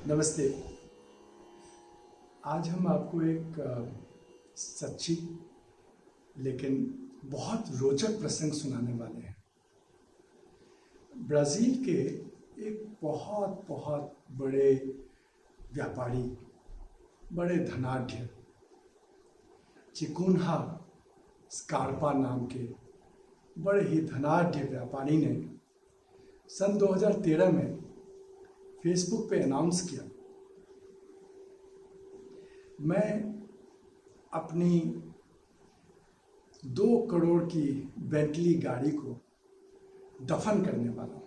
नमस्ते। आज हम आपको एक सच्ची लेकिन बहुत रोचक प्रसंग सुनाने वाले हैं। ब्राज़ील के एक बहुत बहुत बड़े व्यापारी, बड़े धनाढ्य चिकुन्हा स्कार्पा नाम के बड़े ही धनाढ्य व्यापारी ने सन 2013 में फेसबुक पे अनाउंस किया, मैं अपनी 2 करोड़ की बेंटली गाड़ी को दफन करने वाला हूँ।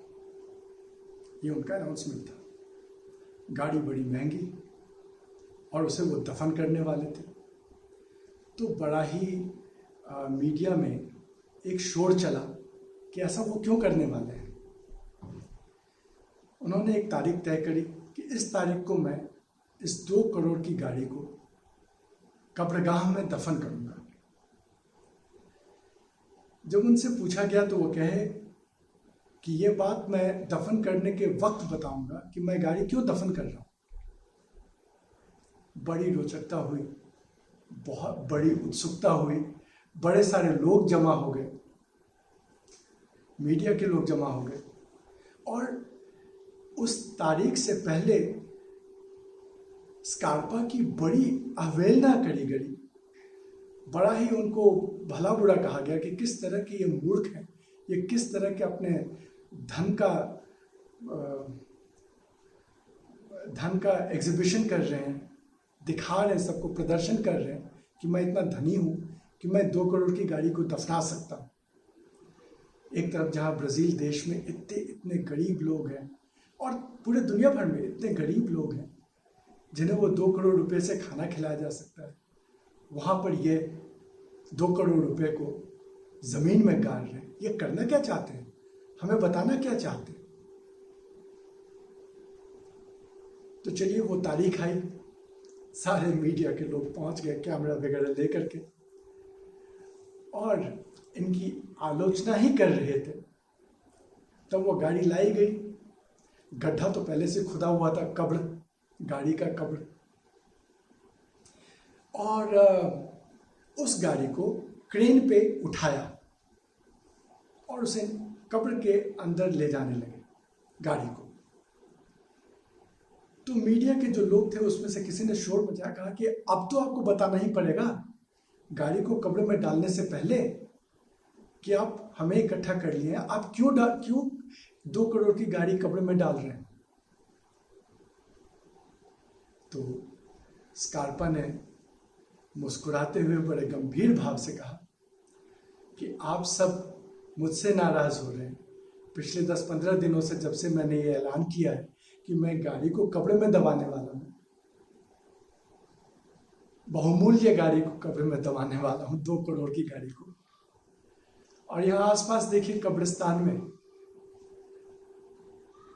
ये उनका अनाउंसमेंट था। गाड़ी बड़ी महंगी और उसे वो दफन करने वाले थे। तो बड़ा ही मीडिया में एक शोर चला कि ऐसा वो क्यों करने वाले हैं। उन्होंने एक तारीख तय करी कि इस तारीख को मैं इस 2 करोड़ की गाड़ी को कब्रगाह में दफन करूंगा। जब उनसे पूछा गया तो वो कहे कि ये बात मैं दफन करने के वक्त बताऊंगा कि मैं गाड़ी क्यों दफन कर रहा हूं। बड़ी रोचकता हुई, बहुत बड़ी उत्सुकता हुई, बड़े सारे लोग जमा हो गए, मीडिया के लोग जमा हो गए और उस तारीख से पहले स्कार्पा की बड़ी अवहेलना करी गई। बड़ा ही उनको भला बुरा कहा गया कि किस तरह के ये मूर्ख हैं, ये किस तरह के अपने धन का एग्जीबिशन कर रहे हैं, दिखा रहे हैं, सबको प्रदर्शन कर रहे हैं कि मैं इतना धनी हूँ कि मैं 2 करोड़ की गाड़ी को दफना सकता हूँ। एक तरफ जहाँ ब्राज़ील देश में इतने गरीब लोग हैं और पूरे दुनिया भर में इतने गरीब लोग हैं जिन्हें वो 2 करोड़ रुपए से खाना खिलाया जा सकता है, वहाँ पर ये 2 करोड़ रुपए को ज़मीन में गाड़ रहे हैं। ये करना क्या चाहते हैं, हमें बताना क्या चाहते हैं। तो चलिए वो तारीख आई, सारे मीडिया के लोग पहुँच गए कैमरा वगैरह लेकर के और इनकी आलोचना ही कर रहे थे। तब वो गाड़ी लाई गई। गड्ढा तो पहले से खुदा हुआ था, कब्र, गाड़ी का कब्र, और उस गाड़ी को क्रेन पे उठाया और उसे कब्र के अंदर ले जाने लगे गाड़ी को। तो मीडिया के जो लोग थे उसमें से किसी ने शोर मचाया, कहा कि अब तो आपको बताना ही पड़ेगा गाड़ी को कब्र में डालने से पहले कि आप हमें इकट्ठा कर लिए हैं, आप क्यों 2 करोड़ की गाड़ी कब्र में डाल रहे हैं। तो स्कार्पा ने मुस्कुराते हुए बड़े गंभीर भाव से कहा कि आप सब मुझसे नाराज हो रहे हैं। पिछले 10-15 दिनों से जब से मैंने ये ऐलान किया है कि मैं गाड़ी को कब्र में दबाने वाला हूँ, बहुमूल्य गाड़ी को कब्र में दबाने वाला हूँ, 2 करोड़ की गाड़ी को। और यहाँ आसपास देखिए कब्रिस्तान में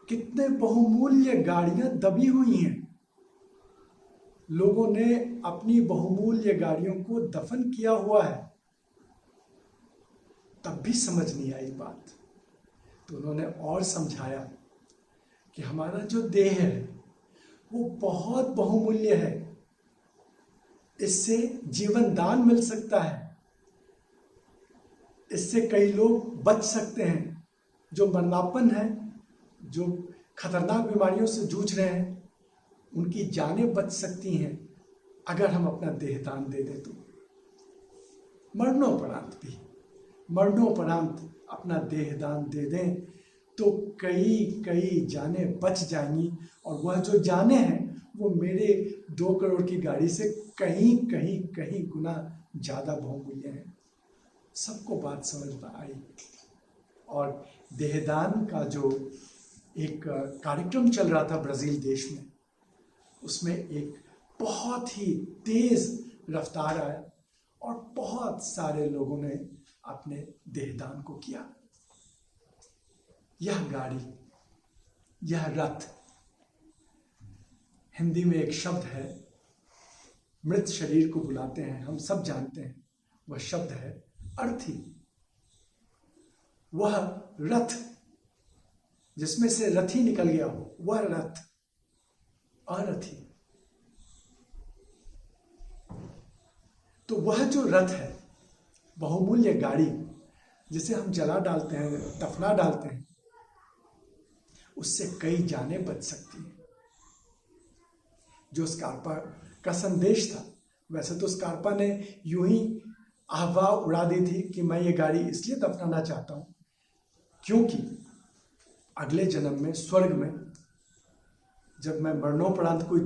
कितने बहुमूल्य गाड़ियां दबी हुई हैं। लोगों ने अपनी बहुमूल्य गाड़ियों को दफन किया हुआ है, तब भी समझ नहीं आई बात। तो उन्होंने और समझाया कि हमारा जो देह है वो बहुत बहुमूल्य है, इससे जीवन दान मिल सकता है, इससे कई लोग बच सकते हैं। जो मरनापन है, जो खतरनाक बीमारियों से जूझ रहे हैं, उनकी जानें बच सकती हैं अगर हम अपना देह दान दे दें। तो मरणोपरांत अपना देह दान दे दें तो कई जानें बच जाएंगी। और वह जो जानें हैं वो मेरे 2 करोड़ की गाड़ी से कहीं गुना ज़्यादा बहुमूल्य हैं। सबको बात समझ में आई और देहदान का जो एक कार्यक्रम चल रहा था ब्राज़ील देश में, उसमें एक बहुत ही तेज रफ्तार आया और बहुत सारे लोगों ने अपने देहदान को किया। यह गाड़ी, यह रथ, हिंदी में एक शब्द है, मृत शरीर को बुलाते हैं, हम सब जानते हैं, वह शब्द है अर्थी। वह रथ जिसमें से रथी निकल गया हो, वह रथ अरथी। तो वह जो रथ है, बहुमूल्य गाड़ी, जिसे हम जला डालते हैं, दफना डालते हैं, उससे कई जानें बच सकती हैं। जो स्कार्पा का संदेश था, वैसे तो स्कार्पा ने यूं ही अफवाह उड़ा दी थी कि मैं ये गाड़ी इसलिए दफनाना चाहता हूं क्योंकि अगले जन्म में, स्वर्ग में, जब मैं मरणोपरांत कोई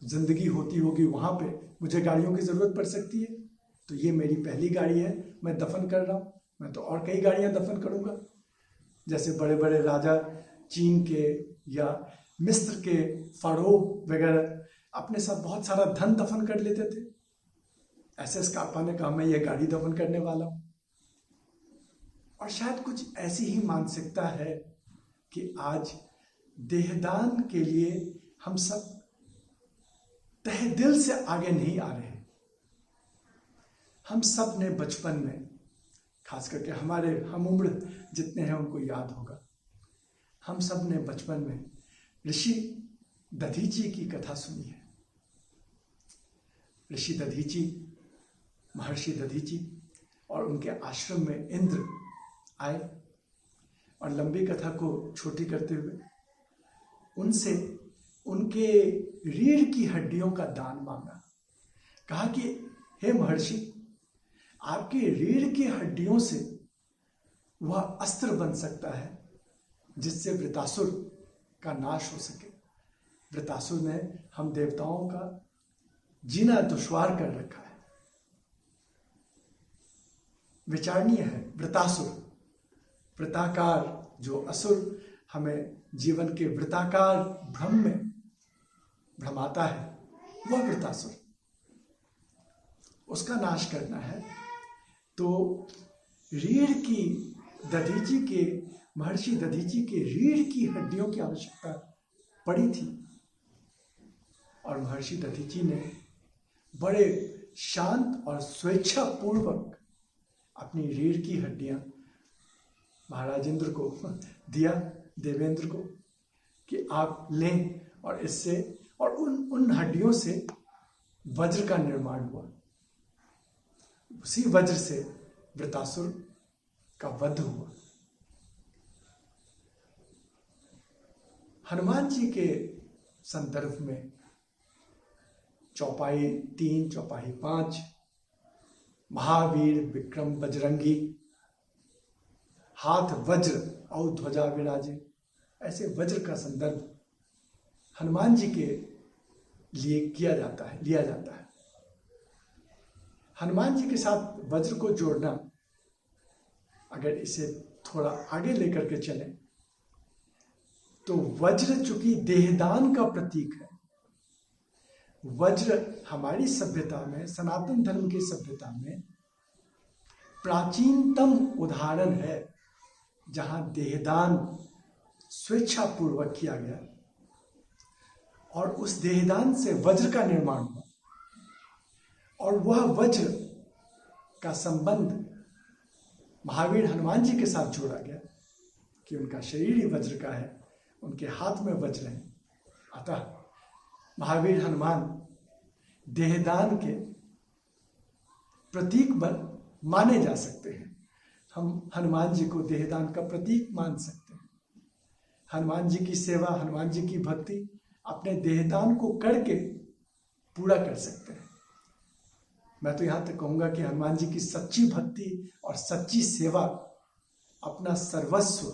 जिंदगी होती होगी, वहां पे मुझे गाड़ियों की जरूरत पड़ सकती है। तो ये मेरी पहली गाड़ी है, मैं दफन कर रहा हूं। मैं तो और कई गाड़ियां दफन करूंगा। जैसे बड़े बड़े राजा चीन के या मिस्र के फारो वगैरह अपने साथ बहुत सारा धन दफन कर लेते थे, ऐसे स्कार्पा ने कहा मैं ये गाड़ी दफन करने वाला हूं। और शायद कुछ ऐसी ही मानसिकता है कि आज देहदान के लिए हम सब तहे दिल से आगे नहीं आ रहे। हम सब ने बचपन में, खास करके हमारे हम उम्र जितने हैं उनको याद होगा, हम सब ने बचपन में ऋषि दधीची की कथा सुनी है। ऋषि दधीची, महर्षि दधीची और उनके आश्रम में इंद्र आए और लंबी कथा को छोटी करते हुए उनसे उनके रीढ़ की हड्डियों का दान मांगा। कहा कि हे महर्षि, आपके रीढ़ की हड्डियों से वह अस्त्र बन सकता है जिससे वृतासुर का नाश हो सके। वृतासुर ने हम देवताओं का जीना दुश्वार कर रखा है। विचारणीय है वृतासुर, वृत्ताकार जो असुर हमें जीवन के वृत्ताकार भ्रम में भ्रमाता है, वह वृत्तासुर, उसका नाश करना है। तो रीढ़ की दधीची के, महर्षि दधीची के रीढ़ की हड्डियों की आवश्यकता पड़ी थी और महर्षि दधीची ने बड़े शांत और स्वेच्छापूर्वक अपनी रीढ़ की हड्डियां महाराज इंद्र को दिया, देवेंद्र को, कि आप लें। और इससे और उन हड्डियों से वज्र का निर्माण हुआ। उसी वज्र से वृतासुर का वध हुआ। हनुमान जी के संदर्भ में चौपाई 3, चौपाई 5, महावीर विक्रम बजरंगी, हाथ वज्र और ध्वजा विराजे, ऐसे वज्र का संदर्भ हनुमान जी के लिए लिया जाता है। हनुमान जी के साथ वज्र को जोड़ना, अगर इसे थोड़ा आगे लेकर के चले तो वज्र चूंकि देहदान का प्रतीक है, वज्र हमारी सभ्यता में, सनातन धर्म की सभ्यता में प्राचीनतम उदाहरण है जहां देहदान स्वेच्छापूर्वक किया गया और उस देहदान से वज्र का निर्माण हुआ। और वह वज्र का संबंध महावीर हनुमान जी के साथ जोड़ा गया कि उनका शरीर ही वज्र का है, उनके हाथ में वज्र है। अतः महावीर हनुमान देहदान के प्रतीक माने जा सकते हैं। हम हनुमान जी को देहदान का प्रतीक मान सकते हैं। हनुमान जी की सेवा, हनुमान जी की भक्ति अपने देहदान को करके पूरा कर सकते हैं। मैं तो यहां तक कहूंगा कि हनुमान जी की सच्ची भक्ति और सच्ची सेवा अपना सर्वस्व,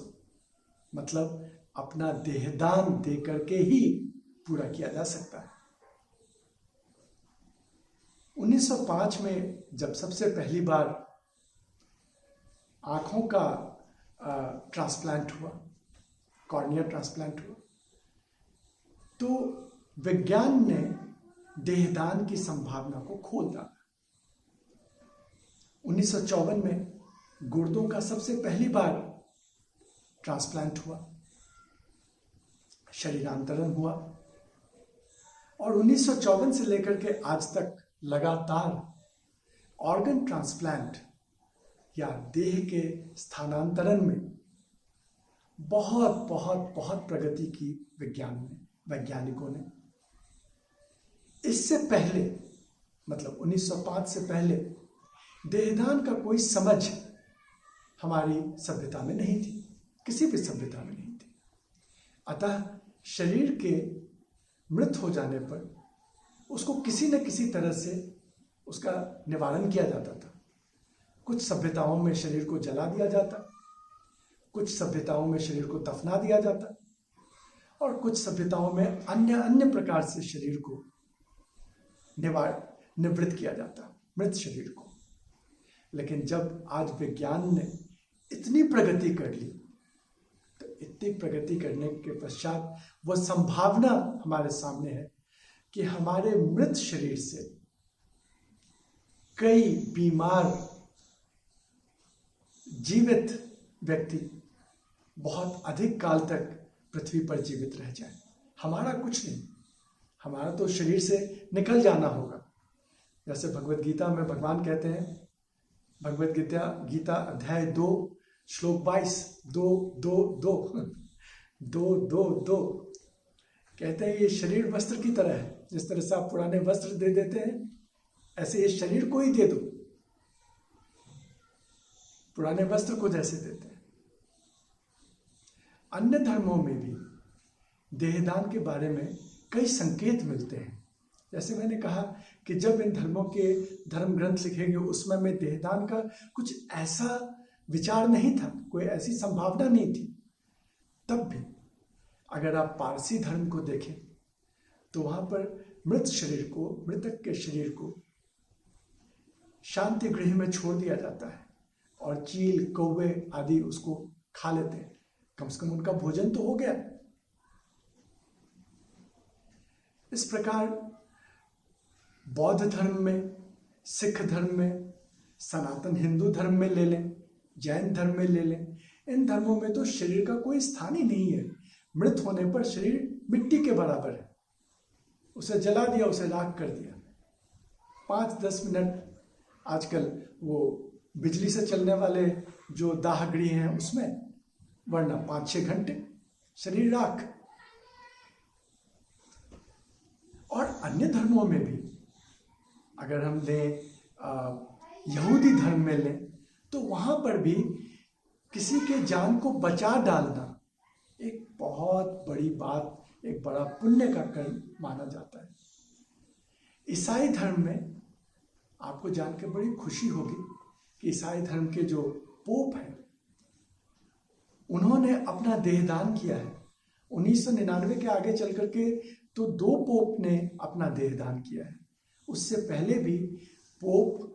मतलब अपना देहदान दे करके ही पूरा किया जा सकता है। 1905 में जब सबसे पहली बार आंखों का ट्रांसप्लांट हुआ, कॉर्निया ट्रांसप्लांट हुआ, तो विज्ञान ने देहदान की संभावना को खोल डाला। 1954 में गुर्दों का सबसे पहली बार ट्रांसप्लांट हुआ, शरीरांतरण हुआ और 1954 से लेकर के आज तक लगातार ऑर्गन ट्रांसप्लांट या देह के स्थानांतरण में बहुत बहुत बहुत प्रगति की वैज्ञानिकों ने। इससे पहले मतलब 1905 से पहले देहदान का कोई समझ हमारी सभ्यता में नहीं थी, किसी भी सभ्यता में नहीं थी। अतः शरीर के मृत हो जाने पर उसको किसी न किसी तरह से उसका निवारण किया जाता था। कुछ सभ्यताओं में शरीर को जला दिया जाता, कुछ सभ्यताओं में शरीर को दफना दिया जाता, और कुछ सभ्यताओं में अन्य प्रकार से शरीर को निवृत्त किया जाता, मृत शरीर को। लेकिन जब आज विज्ञान ने इतनी प्रगति कर ली, तो इतनी प्रगति करने के पश्चात वह संभावना हमारे सामने है कि हमारे मृत शरीर से कई बीमार जीवित व्यक्ति बहुत अधिक काल तक पृथ्वी पर जीवित रह जाए। हमारा कुछ नहीं, हमारा तो शरीर से निकल जाना होगा। जैसे भगवत गीता में भगवान कहते हैं, भगवत गीता अध्याय 2 श्लोक 22, 2 कहते हैं ये शरीर वस्त्र की तरह है। जिस तरह से आप पुराने वस्त्र दे देते हैं, ऐसे ये शरीर को ही दे दो, पुराने वस्त्र को जैसे देते हैं। अन्य धर्मों में भी देहदान के बारे में कई संकेत मिलते हैं। जैसे मैंने कहा कि जब इन धर्मों के धर्म ग्रंथ लिखेंगे उसमें में देहदान का कुछ ऐसा विचार नहीं था, कोई ऐसी संभावना नहीं थी। तब भी अगर आप पारसी धर्म को देखें तो वहां पर मृत शरीर को, मृतक के शरीर को शांति गृह में छोड़ दिया जाता है और चील, कौवे आदि उसको खा लेते हैं। कम से कम उनका भोजन तो हो गया। इस प्रकार बौद्ध धर्म में, सिख धर्म में, सनातन हिंदू धर्म में ले लें, जैन धर्म में ले लें, इन धर्मों में तो शरीर का कोई स्थान ही नहीं है। मृत होने पर शरीर मिट्टी के बराबर है, उसे जला दिया, उसे राख कर दिया। 5-10 मिनट आजकल वो बिजली से चलने वाले जो दाह गृह हैं उसमें, वरना 5-6 घंटे शरीर राख। और अन्य धर्मों में भी अगर हम लें, यहूदी धर्म में लें, तो वहां पर भी किसी के जान को बचा डालना एक बहुत बड़ी बात, एक बड़ा पुण्य का कर्म माना जाता है। ईसाई धर्म में आपको जानकर बड़ी खुशी होगी कि ईसाई धर्म के जो पोप हैं उन्होंने अपना देहदान किया है। 1999 के आगे चल करके तो 2 पोप ने अपना देहदान किया है। उससे पहले भी पोप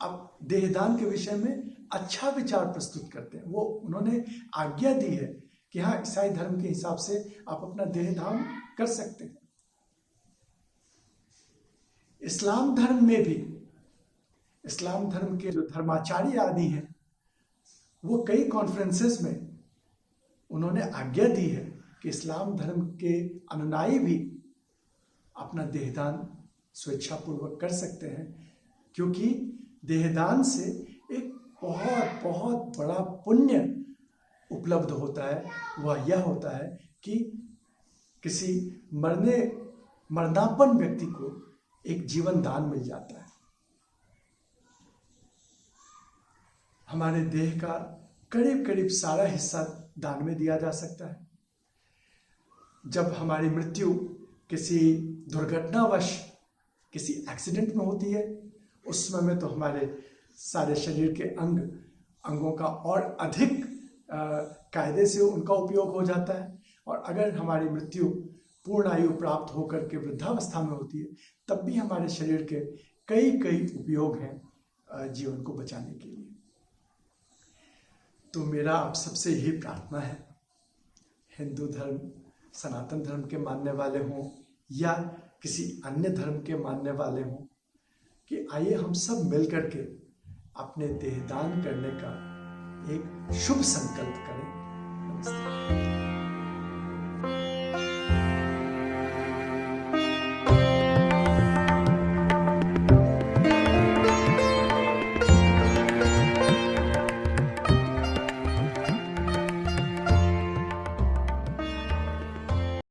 अब देहदान के विषय में अच्छा विचार प्रस्तुत करते हैं। वो उन्होंने आज्ञा दी है कि हाँ, ईसाई धर्म के हिसाब से आप अपना देहदान कर सकते हैं। इस्लाम धर्म में भी, इस्लाम धर्म के जो धर्माचार्य आदि हैं, वो कई कॉन्फ्रेंसेस में उन्होंने आज्ञा दी है कि इस्लाम धर्म के अनुयायी भी अपना देहदान स्वेच्छापूर्वक कर सकते हैं, क्योंकि देहदान से एक बहुत बहुत बड़ा पुण्य उपलब्ध होता है। वह यह होता है कि किसी मरनापन व्यक्ति को एक जीवन दान मिल जाता है। हमारे देह का करीब करीब सारा हिस्सा दान में दिया जा सकता है। जब हमारी मृत्यु किसी दुर्घटनावश, किसी एक्सीडेंट में होती है, उस समय में तो हमारे सारे शरीर के अंगों का और अधिक कायदे से उनका उपयोग हो जाता है। और अगर हमारी मृत्यु पूर्ण आयु प्राप्त होकर के वृद्धावस्था में होती है, तब भी हमारे शरीर के कई उपयोग हैं जीवन को बचाने के लिए। तो मेरा आप सबसे यही प्रार्थना है, हिंदू धर्म, सनातन धर्म के मानने वाले हों या किसी अन्य धर्म के मानने वाले हों, कि आइए हम सब मिलकर के अपने देहदान करने का एक शुभ संकल्प करें। नमस्ते।